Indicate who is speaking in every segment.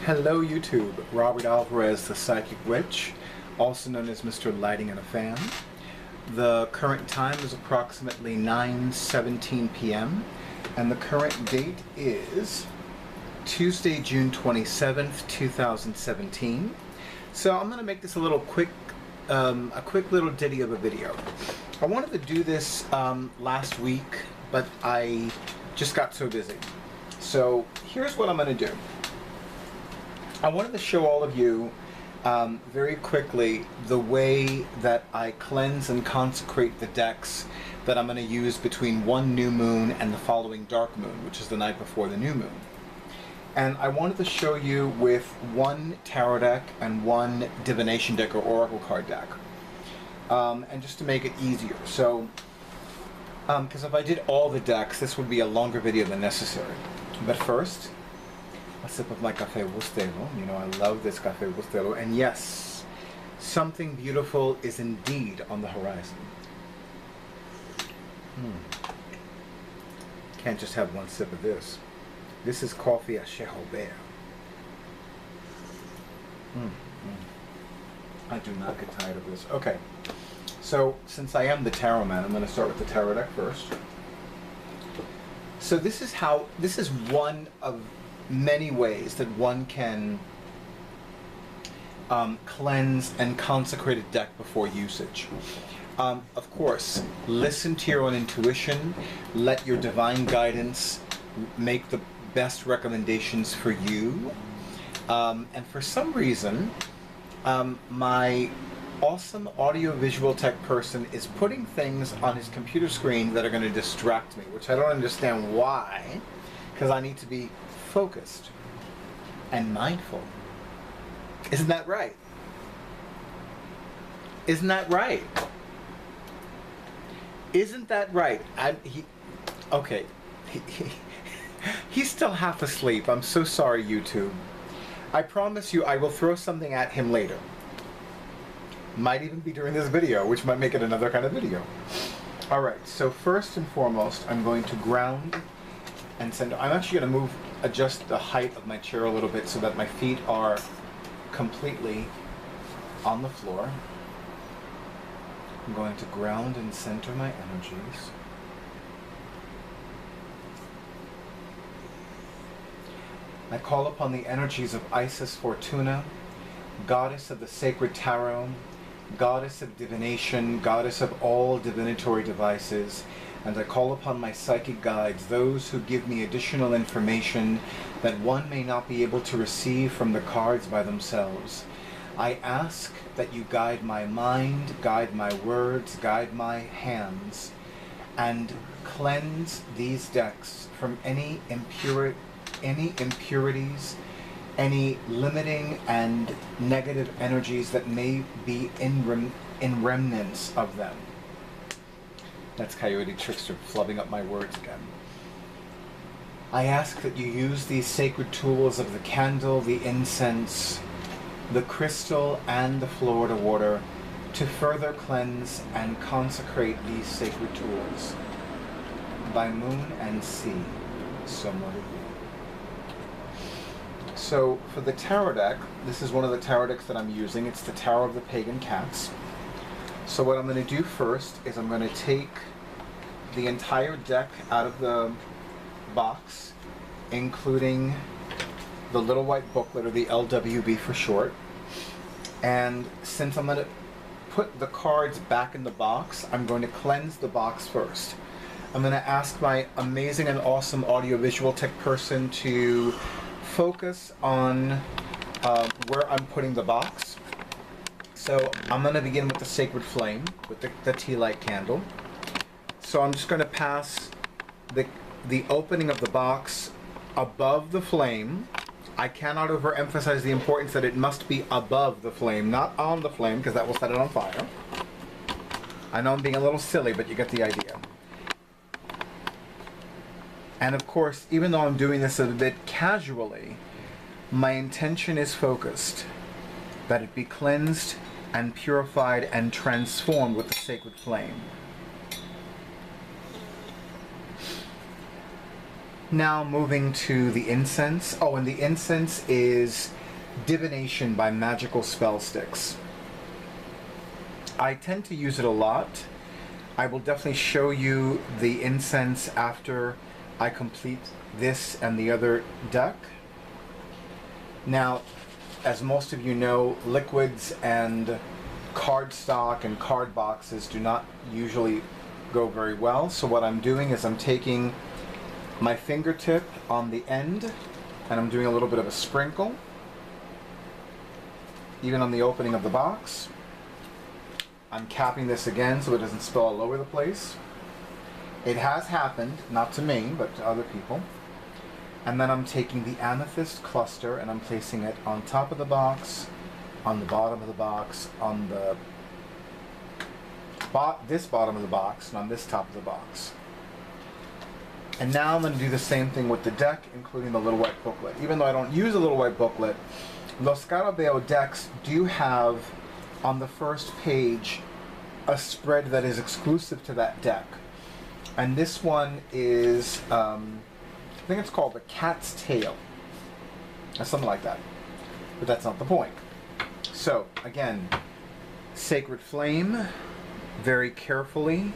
Speaker 1: Hello YouTube, Robert Alvarez, the Psychic Witch, also known as Mr. Lighting and a Fan. The current time is approximately 9:17 p.m. and the current date is Tuesday, June 27th, 2017. So I'm going to make this a little quick, quick little ditty of a video. I wanted to do this last week, but I just got so busy. So here's what I'm going to do. I wanted to show all of you very quickly the way that I cleanse and consecrate the decks that I'm going to use between one new moon and the following dark moon, which is the night before the new moon. And I wanted to show you with one tarot deck and one divination deck or oracle card deck. And just to make it easier. So, because if I did all the decks, this would be a longer video than necessary. But first, a sip of my Café Bustelo. You know, I love this Café Bustelo. And yes, something beautiful is indeed on the horizon. Can't just have one sip of this. This is coffee à chez Robert. I do not get tired of this. Okay, so since I am the tarot man, I'm going to start with the tarot deck first. So this is one of many ways that one can cleanse and consecrate a deck before usage. Of course, listen to your own intuition, let your divine guidance make the best recommendations for you. And for some reason, my awesome audio-visual tech person is putting things on his computer screen that are going to distract me, which I don't understand why, because I need to be focused and mindful. Isn't that right? Isn't that right? Isn't that right? Okay. He's still half asleep. I'm so sorry, YouTube. I promise you I will throw something at him later. Might even be during this video, which might make it another kind of video. Alright, so first and foremost, I'm going to ground and send. I'm actually going to adjust the height of my chair a little bit so that my feet are completely on the floor. I'm going to ground and center my energies. I call upon the energies of Isis Fortuna, goddess of the sacred tarot, goddess of divination, goddess of all divinatory devices, and I call upon my psychic guides, those who give me additional information that one may not be able to receive from the cards by themselves. I ask that you guide my mind, guide my words, guide my hands, and cleanse these decks from any impurities, any limiting and negative energies that may be in remnants of them. That's Coyote Trickster flubbing up my words again. I ask that you use these sacred tools of the candle, the incense, the crystal, and the Florida water to further cleanse and consecrate these sacred tools. By moon and sea, so mote it be. So for the tarot deck, this is one of the tarot decks that I'm using. It's the Tarot of the Pagan Cats. So what I'm going to do first is I'm going to take the entire deck out of the box, including the little white booklet, or the LWB for short. And since I'm going to put the cards back in the box, I'm going to cleanse the box first. I'm going to ask my amazing and awesome audiovisual tech person to focus on where I'm putting the box. So I'm going to begin with the sacred flame, with the tea light candle. So I'm just going to pass the opening of the box above the flame. I cannot overemphasize the importance that it must be above the flame, not on the flame, because that will set it on fire. I know I'm being a little silly, but you get the idea. And of course, even though I'm doing this a bit casually, my intention is focused, that it be cleansed and purified and transformed with the sacred flame. Now moving to the incense. Oh, and the incense is divination by magical spell sticks. I tend to use it a lot. I will definitely show you the incense after I complete this and the other deck. Now, as most of you know, liquids and cardstock and card boxes do not usually go very well. So what I'm doing is I'm taking my fingertip on the end and I'm doing a little bit of a sprinkle, even on the opening of the box. I'm capping this again so it doesn't spill all over the place. It has happened, not to me, but to other people. And then I'm taking the amethyst cluster and I'm placing it on top of the box, on the bottom of the box, on the this bottom of the box, and on this top of the box. And now I'm going to do the same thing with the deck, including the little white booklet. Even though I don't use a little white booklet, Los Scarabeo decks do have on the first page a spread that is exclusive to that deck. And this one is, I think it's called the Cat's Tail, or something like that. But that's not the point. So, again, Sacred Flame, very carefully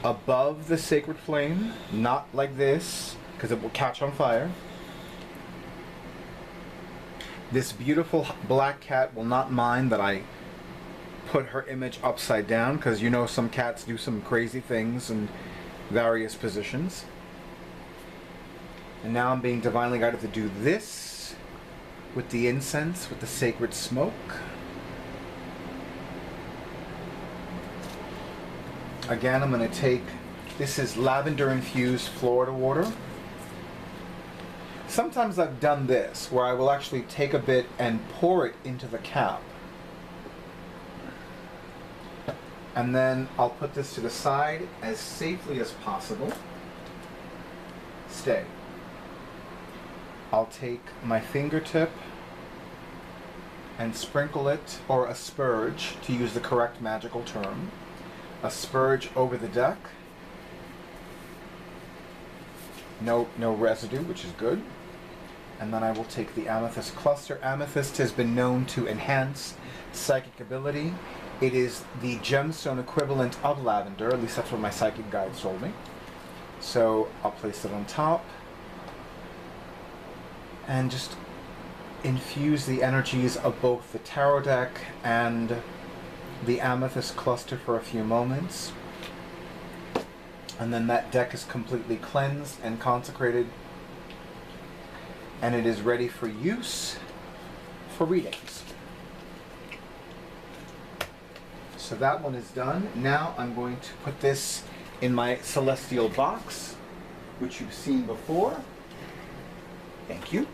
Speaker 1: above the Sacred Flame, not like this, because it will catch on fire. This beautiful black cat will not mind that I put her image upside down, because you know some cats do some crazy things in various positions. And now I'm being divinely guided to do this with the incense, with the sacred smoke. Again, I'm going to take, this is lavender infused Florida water. Sometimes I've done this, where I will actually take a bit and pour it into the cap. And then I'll put this to the side as safely as possible. Stay. I'll take my fingertip and sprinkle it, or asperge, to use the correct magical term. Asperge over the deck. No residue, which is good. And then I will take the amethyst cluster. Amethyst has been known to enhance psychic ability. It is the gemstone equivalent of lavender, at least that's what my psychic guide told me. So I'll place it on top and just infuse the energies of both the tarot deck and the amethyst cluster for a few moments. And then that deck is completely cleansed and consecrated, and it is ready for use for readings. So that one is done. Now I'm going to put this in my celestial box, which you've seen before. Thank you.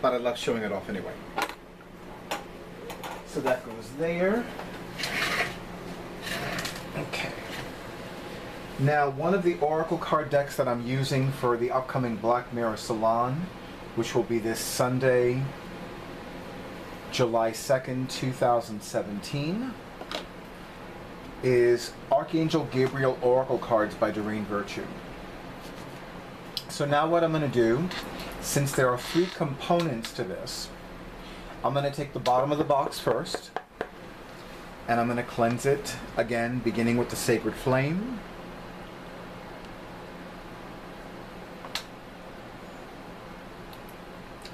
Speaker 1: But I love showing it off anyway. So that goes there. Okay. Now, one of the Oracle card decks that I'm using for the upcoming Black Mirror Salon, which will be this Sunday, July 2nd, 2017, is Archangel Gabriel Oracle cards by Doreen Virtue. So now what I'm going to do, since there are 3 components to this, I'm going to take the bottom of the box first, and I'm going to cleanse it, again, beginning with the Sacred Flame.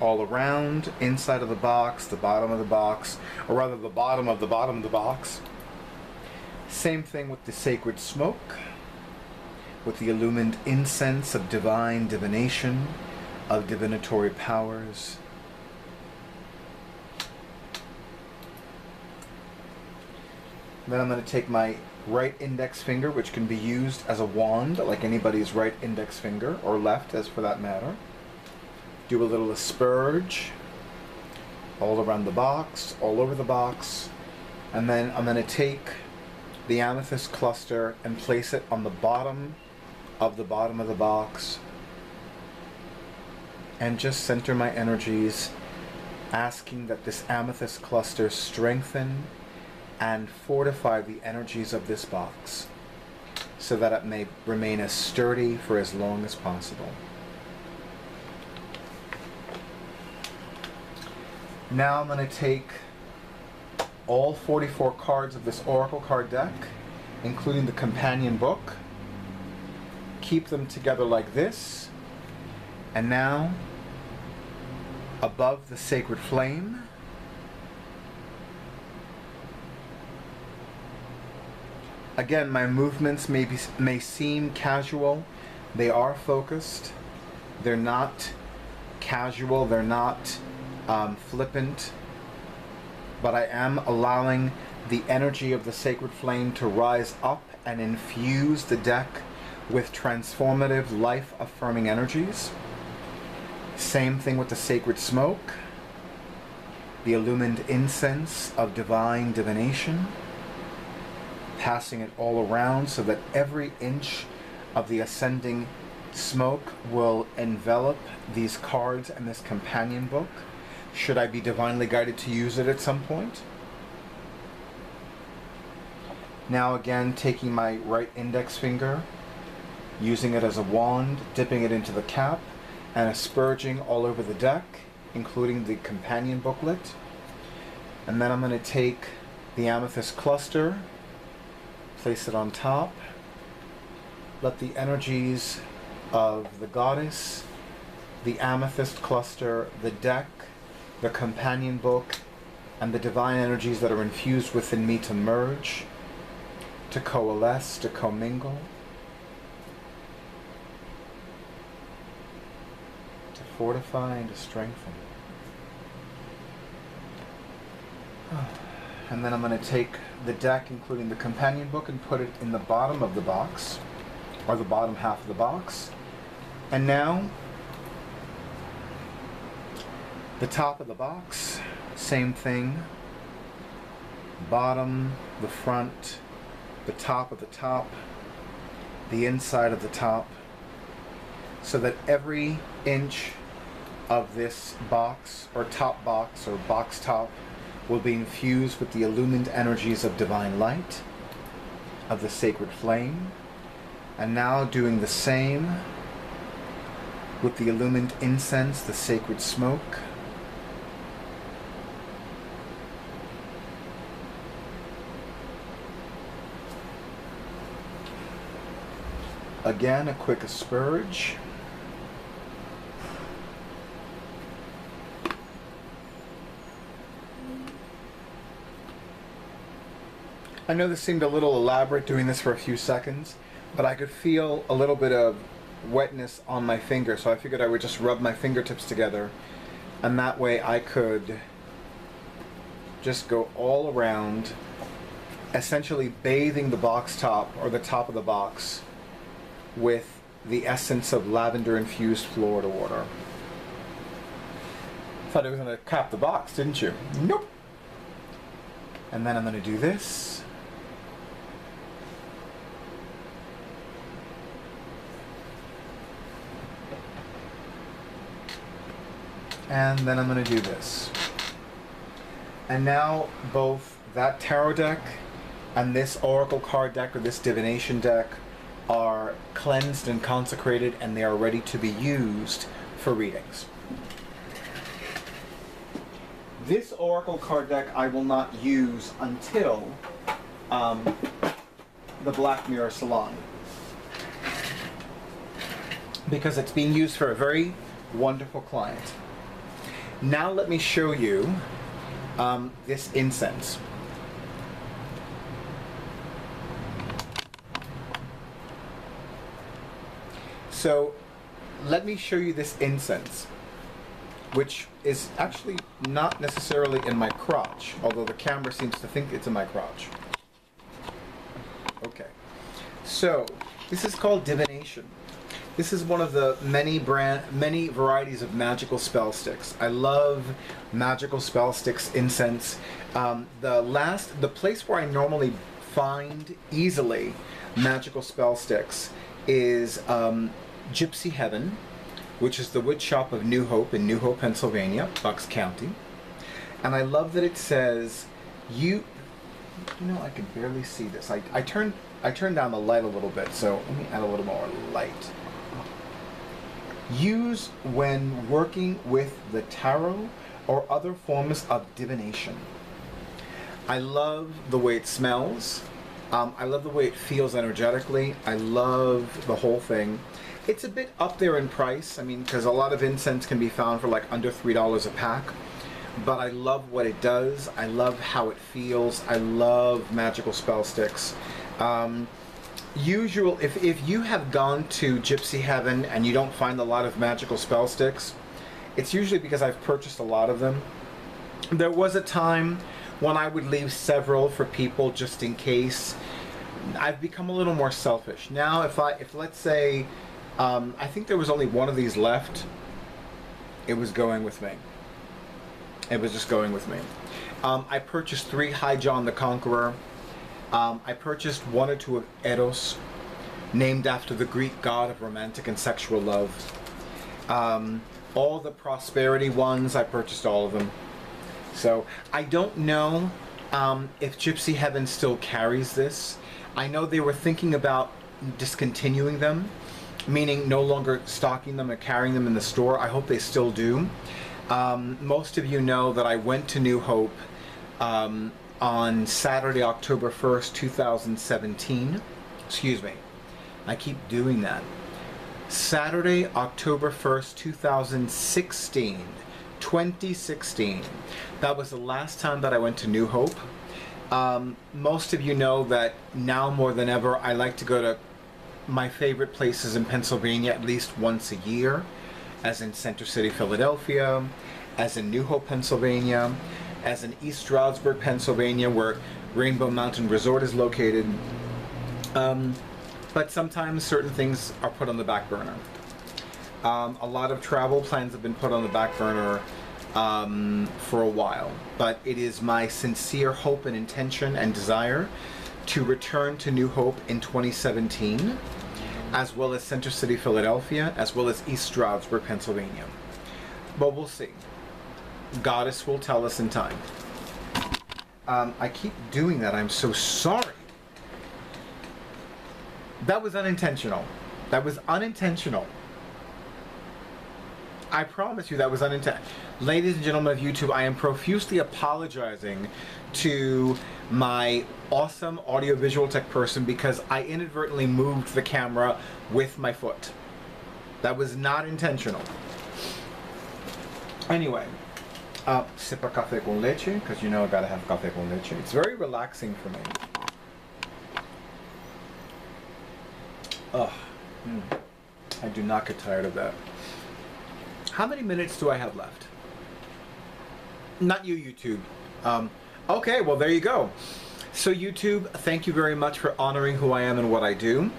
Speaker 1: All around, inside of the box, the bottom of the box, or rather the bottom of the bottom of the box. Same thing with the sacred smoke, with the illumined incense of divine divination, of divinatory powers. Then I'm going to take my right index finger, which can be used as a wand, like anybody's right index finger, or left, as for that matter. Do a little asperge all around the box, all over the box, and then I'm going to take the amethyst cluster and place it on the bottom of the box, and just center my energies, asking that this amethyst cluster strengthen and fortify the energies of this box. so that it may remain as sturdy for as long as possible. Now I'm going to take all 44 cards of this Oracle card deck, including the companion book, keep them together like this, and now above the sacred flame, again, my movements may seem casual. They are focused. They're not casual. They're not flippant. But I am allowing the energy of the sacred flame to rise up and infuse the deck with transformative, life-affirming energies. Same thing with the sacred smoke, the illumined incense of divine divination, passing it all around so that every inch of the ascending smoke will envelop these cards and this companion book, should I be divinely guided to use it at some point. Now again, taking my right index finger, using it as a wand, dipping it into the cap, and asperging all over the deck, including the companion booklet. And then I'm going to take the amethyst cluster, place it on top, let the energies of the goddess, the amethyst cluster, the deck, the companion book, and the divine energies that are infused within me to merge, to coalesce, to commingle, to fortify and to strengthen. And then I'm going to take the deck, including the companion book, and put it in the bottom of the box, or the bottom half of the box. And now, the top of the box, same thing. Bottom, the front, the top of the top, the inside of the top, so that every inch of this box, or top box, or box top, will be infused with the illumined energies of divine light, of the sacred flame. And now doing the same with the illumined incense, the sacred smoke. Again, a quick asperge. I know this seemed a little elaborate doing this for a few seconds, but I could feel a little bit of wetness on my finger, so I figured I would just rub my fingertips together, and that way I could just go all around, essentially bathing the box top, or the top of the box, with the essence of lavender-infused Florida water. Thought it was going to cap the box, didn't you? Nope. And then I'm going to do this. And then I'm going to do this. And now both that tarot deck and this oracle card deck, or this divination deck, are cleansed and consecrated, and they are ready to be used for readings. This oracle card deck I will not use until the Black Mirror Salon, because it's being used for a very wonderful client. Now let me show you this incense. So let me show you this incense, which is actually not necessarily in my crotch, although the camera seems to think it's in my crotch. Okay, so this is called divination. This is one of the many varieties of magical spell sticks. I love magical spell sticks, incense. The place where I normally find easily magical spell sticks is Gypsy Heaven, which is the wood shop of New Hope in New Hope, Pennsylvania, Bucks County. And I love that it says, I can barely see this. I turned I turned down the light a little bit, so let me add a little more light. Use when working with the tarot or other forms of divination. I love the way it smells. I love the way it feels energetically. I love the whole thing. It's a bit up there in price. I mean, because a lot of incense can be found for like under $3 a pack. But I love what it does. I love how it feels. I love magical spell sticks. If you have gone to Gypsy Heaven and you don't find a lot of magical spell sticks, it's usually because I've purchased a lot of them. There was a time when I would leave several for people just in case. I've become a little more selfish. Now if let's say, I think there was only one of these left, it was going with me. It was just going with me. I purchased 3 High John the Conqueror. I purchased 1 or 2 of Eros, named after the Greek god of romantic and sexual love. All the prosperity ones, I purchased all of them. So I don't know if Gypsy Heaven still carries this. I know they were thinking about discontinuing them, meaning no longer stocking them or carrying them in the store. I hope they still do. Most of you know that I went to New Hope on Saturday, October 1st, 2017. Excuse me. I keep doing that. Saturday, October 1st, 2016. 2016. That was the last time that I went to New Hope. Most of you know that now more than ever, I like to go to my favorite places in Pennsylvania at least once a year, as in Center City, Philadelphia, as in New Hope, Pennsylvania, as in East Stroudsburg, Pennsylvania, where Rainbow Mountain Resort is located. But sometimes certain things are put on the back burner. A lot of travel plans have been put on the back burner for a while, but it is my sincere hope and intention and desire to return to New Hope in 2017, as well as Center City, Philadelphia, as well as East Stroudsburg, Pennsylvania. But we'll see. Goddess will tell us in time. I keep doing that. I'm so sorry. That was unintentional. That was unintentional. I promise you that was unintentional. Ladies and gentlemen of YouTube, I am profusely apologizing to my awesome audiovisual tech person because I inadvertently moved the camera with my foot. That was not intentional. Anyway, sip of café con leche, because you know I gotta have café con leche. It's very relaxing for me. I do not get tired of that. How many minutes do I have left? Not you, YouTube. Okay, well, there you go. So, YouTube, thank you very much for honoring who I am and what I do.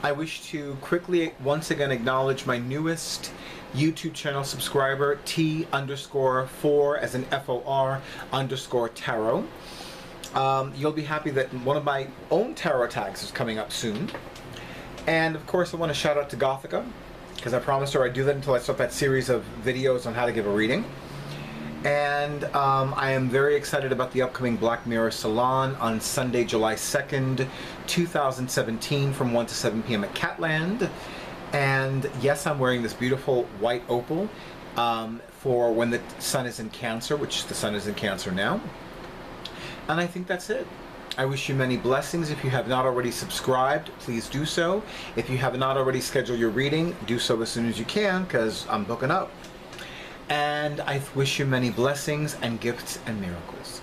Speaker 1: I wish to quickly, once again, acknowledge my newest YouTube channel subscriber, T_4, as in FOR_tarot. You'll be happy that one of my own tarot tags is coming up soon. And, of course, I want to shout out to Gothica, because I promised her I'd do that until I start that series of videos on how to give a reading. And I am very excited about the upcoming Black Mirror Salon on Sunday, July 2nd, 2017 from 1 to 7 p.m. at Catland. And yes, I'm wearing this beautiful white opal for when the sun is in Cancer, which the sun is in Cancer now. And I think that's it. I wish you many blessings. If you have not already subscribed, please do so. If you have not already scheduled your reading, do so as soon as you can, because I'm booking up. And I wish you many blessings and gifts and miracles.